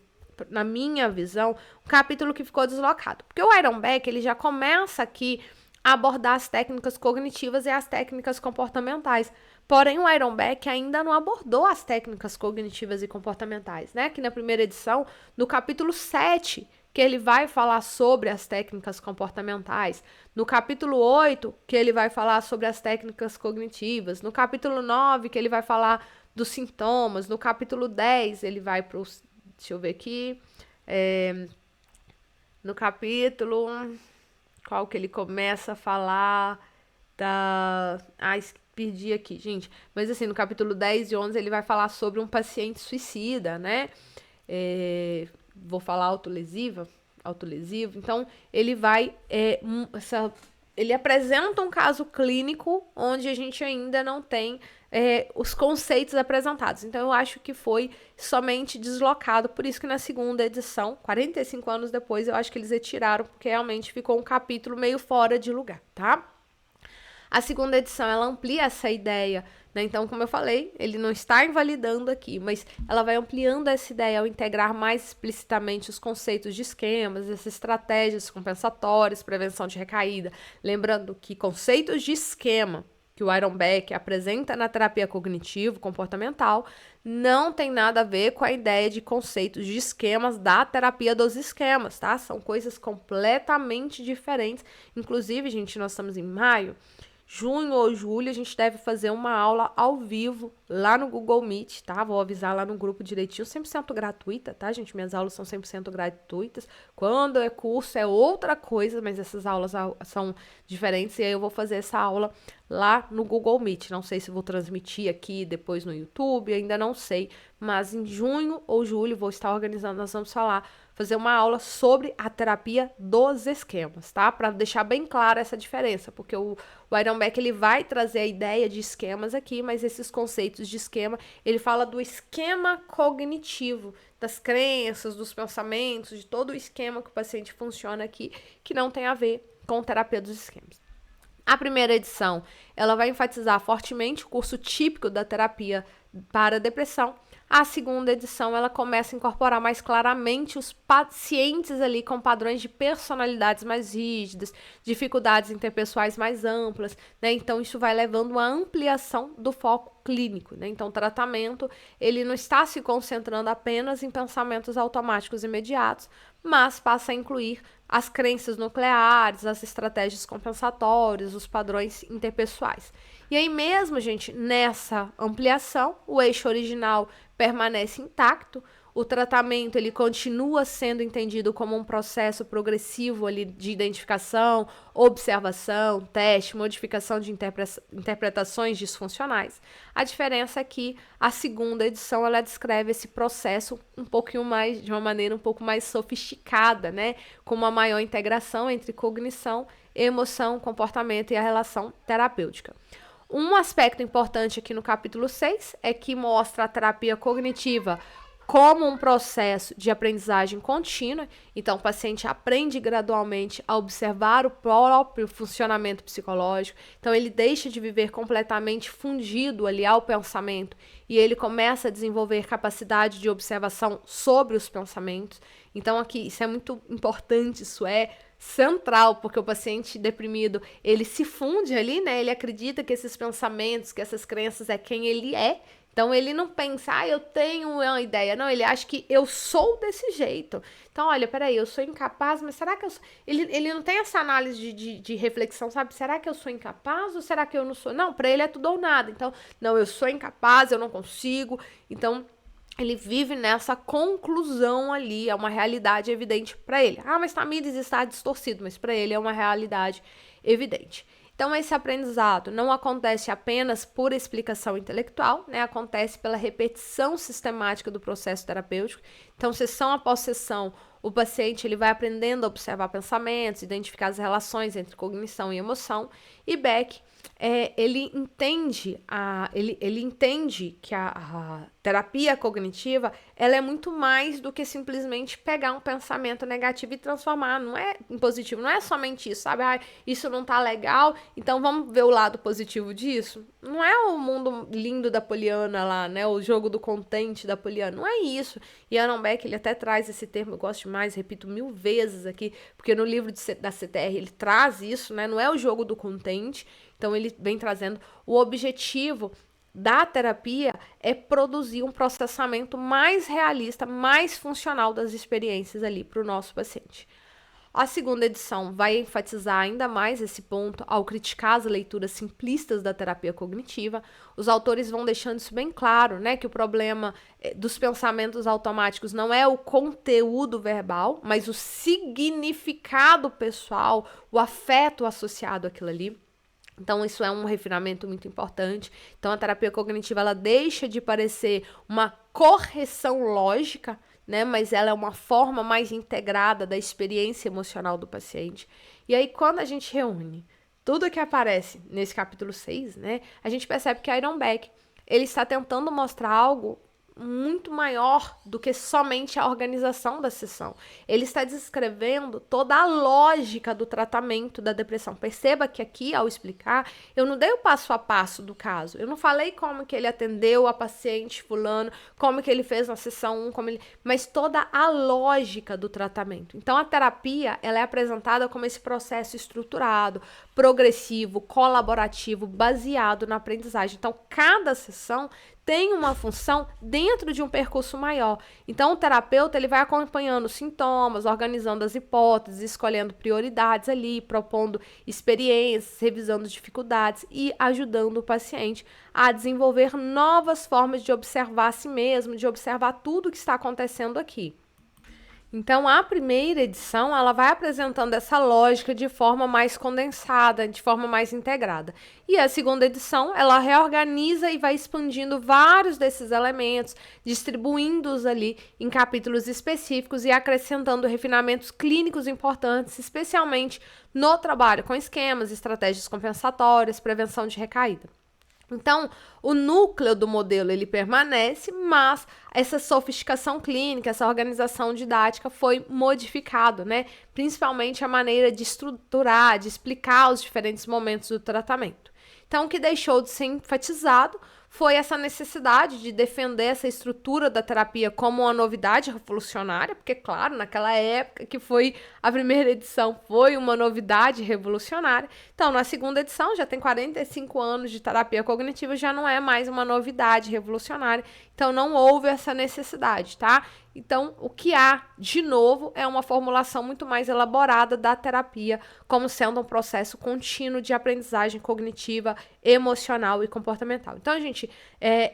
na minha visão, um capítulo que ficou deslocado. Porque o Iron Beck, ele já começa aqui a abordar as técnicas cognitivas e as técnicas comportamentais. Porém, o Iron Beck ainda não abordou as técnicas cognitivas e comportamentais, né? Aqui na primeira edição, no capítulo 7, que ele vai falar sobre as técnicas comportamentais. No capítulo 8, que ele vai falar sobre as técnicas cognitivas. No capítulo 9, que ele vai falar dos sintomas. No capítulo 10, ele vai para os... Deixa eu ver aqui. No capítulo... Qual que ele começa a falar da... perdi aqui, gente. Mas assim, no capítulo 10 e 11 ele vai falar sobre um paciente suicida, né? Vou falar autolesivo. Então, ele vai... ele apresenta um caso clínico onde a gente ainda não tem os conceitos apresentados. Então, eu acho que foi somente deslocado. Por isso que na segunda edição, 45 anos depois, eu acho que eles retiraram, porque realmente ficou um capítulo meio fora de lugar, tá? A segunda edição, ela amplia essa ideia, né? Então, como eu falei, ele não está invalidando aqui, mas ela vai ampliando essa ideia ao integrar mais explicitamente os conceitos de esquemas, essas estratégias compensatórias, prevenção de recaída. Lembrando que conceitos de esquema que o Iron Beck apresenta na terapia cognitivo-comportamental não tem nada a ver com a ideia de conceitos de esquemas da terapia dos esquemas, tá? São coisas completamente diferentes. Inclusive, gente, nós estamos em maio. Junho ou julho, a gente deve fazer uma aula ao vivo lá no Google Meet, tá? Vou avisar lá no grupo direitinho, 100% gratuita, tá, gente? Minhas aulas são 100% gratuitas. Quando é curso é outra coisa, mas essas aulas são diferentes. E aí eu vou fazer essa aula lá no Google Meet. Não sei se vou transmitir aqui depois no YouTube, ainda não sei. Mas em junho ou julho vou estar organizando, nós vamos fazer uma aula sobre a terapia dos esquemas, tá? Para deixar bem clara essa diferença, porque o Iron Beck, ele vai trazer a ideia de esquemas aqui, mas esses conceitos de esquema, ele fala do esquema cognitivo, das crenças, dos pensamentos, de todo o esquema que o paciente funciona aqui, que não tem a ver com terapia dos esquemas. A primeira edição, ela vai enfatizar fortemente o curso típico da terapia para depressão. A segunda edição, ela começa a incorporar mais claramente os pacientes ali com padrões de personalidades mais rígidas, dificuldades interpessoais mais amplas, né? Então, isso vai levando uma ampliação do foco clínico, né? Então, o tratamento, ele não está se concentrando apenas em pensamentos automáticos imediatos, mas passa a incluir as crenças nucleares, as estratégias compensatórias, os padrões interpessoais. E aí mesmo, gente, nessa ampliação, o eixo original permanece intacto, o tratamento ele continua sendo entendido como um processo progressivo ali de identificação, observação, teste, modificação de interpretações disfuncionais. A diferença é que a segunda edição ela descreve esse processo um pouquinho mais, de uma maneira um pouco mais sofisticada, né? Com uma maior integração entre cognição, emoção, comportamento e a relação terapêutica. Um aspecto importante aqui no capítulo 6 é que mostra a terapia cognitiva como um processo de aprendizagem contínua. Então, o paciente aprende gradualmente a observar o próprio funcionamento psicológico. Então, ele deixa de viver completamente fundido ali ao pensamento e ele começa a desenvolver capacidade de observação sobre os pensamentos. Então, aqui, isso é muito importante, isso é central, porque o paciente deprimido, ele se funde ali, né? Ele acredita que esses pensamentos, que essas crenças é quem ele é. Então, ele não pensa, eu tenho uma ideia. Não, ele acha que eu sou desse jeito. Então, olha, peraí, eu sou incapaz, mas será que eu sou... Ele não tem essa análise de reflexão, sabe? Será que eu sou incapaz ou será que eu não sou? Não, para ele é tudo ou nada. Então, não, eu sou incapaz, eu não consigo. Então, ele vive nessa conclusão ali, é uma realidade evidente para ele. Ah, mas Tamires está distorcido, mas para ele é uma realidade evidente. Então, esse aprendizado não acontece apenas por explicação intelectual, né? Acontece pela repetição sistemática do processo terapêutico. Então, sessão após sessão, o paciente ele vai aprendendo a observar pensamentos, identificar as relações entre cognição e emoção. E Beck, ele entende que a terapia cognitiva ela é muito mais do que simplesmente pegar um pensamento negativo e transformar, não é em positivo, não é somente isso, sabe? Ah, isso não tá legal, então vamos ver o lado positivo disso. Não é o mundo lindo da Poliana lá, né? O jogo do contente da Poliana, não é isso. E Aaron Beck, ele até traz esse termo, eu gosto demais, repito 1000 vezes aqui, porque no livro da CTR ele traz isso, né? Não é o jogo do contente, então ele vem trazendo o objetivo da terapia é produzir um processamento mais realista, mais funcional das experiências ali para o nosso paciente. A segunda edição vai enfatizar ainda mais esse ponto ao criticar as leituras simplistas da terapia cognitiva. Os autores vão deixando isso bem claro, né, que o problema dos pensamentos automáticos não é o conteúdo verbal, mas o significado pessoal, o afeto associado àquilo ali. Então, isso é um refinamento muito importante. Então, a terapia cognitiva, ela deixa de parecer uma correção lógica, né? Mas ela é uma forma mais integrada da experiência emocional do paciente. E aí, quando a gente reúne tudo que aparece nesse capítulo 6, né? A gente percebe que Aaron Beck, ele está tentando mostrar algo muito maior do que somente a organização da sessão. Ele está descrevendo toda a lógica do tratamento da depressão. Perceba que aqui, ao explicar, eu não dei o passo a passo do caso. Eu não falei como que ele atendeu a paciente fulano, como que ele fez na sessão 1, mas toda a lógica do tratamento. Então, a terapia, ela é apresentada como esse processo estruturado, progressivo, colaborativo, baseado na aprendizagem. Então, cada sessão tem uma função dentro de um percurso maior. Então, o terapeuta ele vai acompanhando os sintomas, organizando as hipóteses, escolhendo prioridades ali, propondo experiências, revisando dificuldades e ajudando o paciente a desenvolver novas formas de observar a si mesmo, de observar tudo o que está acontecendo aqui. Então, a primeira edição, ela vai apresentando essa lógica de forma mais condensada, de forma mais integrada. E a segunda edição, ela reorganiza e vai expandindo vários desses elementos, distribuindo-os ali em capítulos específicos e acrescentando refinamentos clínicos importantes, especialmente no trabalho com esquemas, estratégias compensatórias, prevenção de recaída. Então, o núcleo do modelo ele permanece, mas essa sofisticação clínica, essa organização didática foi modificado, né? Principalmente a maneira de estruturar, de explicar os diferentes momentos do tratamento. Então, o que deixou de ser enfatizado foi essa necessidade de defender essa estrutura da terapia como uma novidade revolucionária, porque, claro, naquela época que foi a primeira edição, foi uma novidade revolucionária. Então, na segunda edição, já tem 45 anos de terapia cognitiva, já não é mais uma novidade revolucionária. Então, não houve essa necessidade, tá? Então, o que há, de novo, é uma formulação muito mais elaborada da terapia, como sendo um processo contínuo de aprendizagem cognitiva, emocional e comportamental. Então, gente,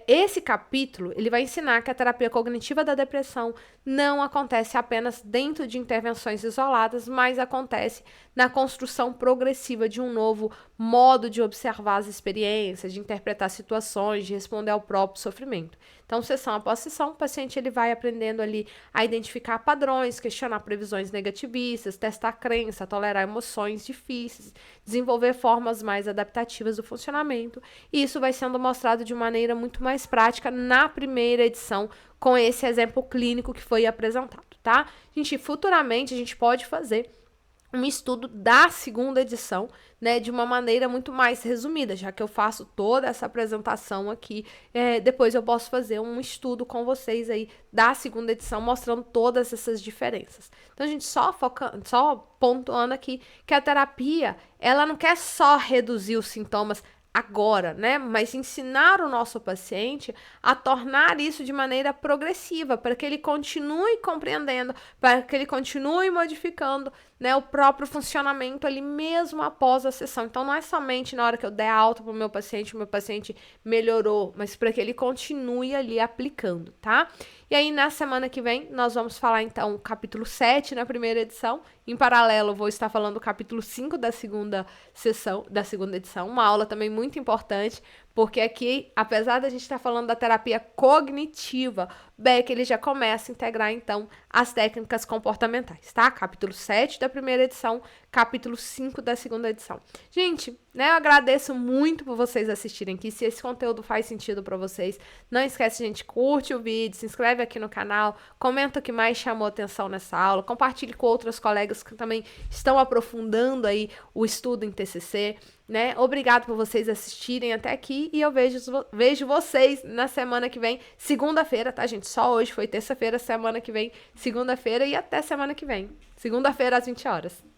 esse capítulo, ele vai ensinar que a terapia cognitiva da depressão não acontece apenas dentro de intervenções isoladas, mas acontece na construção progressiva de um novo modo de observar as experiências, de interpretar situações, de responder ao próprio sofrimento. Então, sessão após sessão, o paciente ele vai aprendendo ali a identificar padrões, questionar previsões negativistas, testar crença, tolerar emoções difíceis, desenvolver formas mais adaptativas do funcionamento. E isso vai sendo mostrado de maneira muito mais prática na primeira edição, com esse exemplo clínico que foi apresentado, tá? Futuramente a gente pode fazer um estudo da segunda edição, né, de uma maneira muito mais resumida, já que eu faço toda essa apresentação aqui, depois eu posso fazer um estudo com vocês aí da segunda edição, mostrando todas essas diferenças. Então, a gente só pontuando aqui que a terapia, ela não quer só reduzir os sintomas agora, né? Mas ensinar o nosso paciente a tornar isso de maneira progressiva, para que ele continue compreendendo, para que ele continue modificando né, o próprio funcionamento ali mesmo após a sessão. Então, não é somente na hora que eu der alta para o meu paciente melhorou, mas para que ele continue ali aplicando, tá? E aí, na semana que vem, nós vamos falar, então, capítulo 7 na primeira edição. Em paralelo, vou estar falando do capítulo 5 da segunda sessão, da segunda edição, uma aula também muito importante, porque aqui, apesar da gente estar falando da terapia cognitiva, Beck, ele já começa a integrar, então, as técnicas comportamentais, tá? Capítulo 7 da primeira edição, capítulo 5 da segunda edição. Gente, né, eu agradeço muito por vocês assistirem aqui. Se esse conteúdo faz sentido para vocês, não esquece, gente, curte o vídeo, se inscreve aqui no canal, comenta o que mais chamou atenção nessa aula, compartilhe com outros colegas que também estão aprofundando aí o estudo em TCC, né? Obrigado por vocês assistirem até aqui e eu vejo vocês na semana que vem, segunda-feira, tá, gente? Só hoje foi terça-feira, semana que vem, segunda-feira e até semana que vem. Segunda-feira às 20 horas.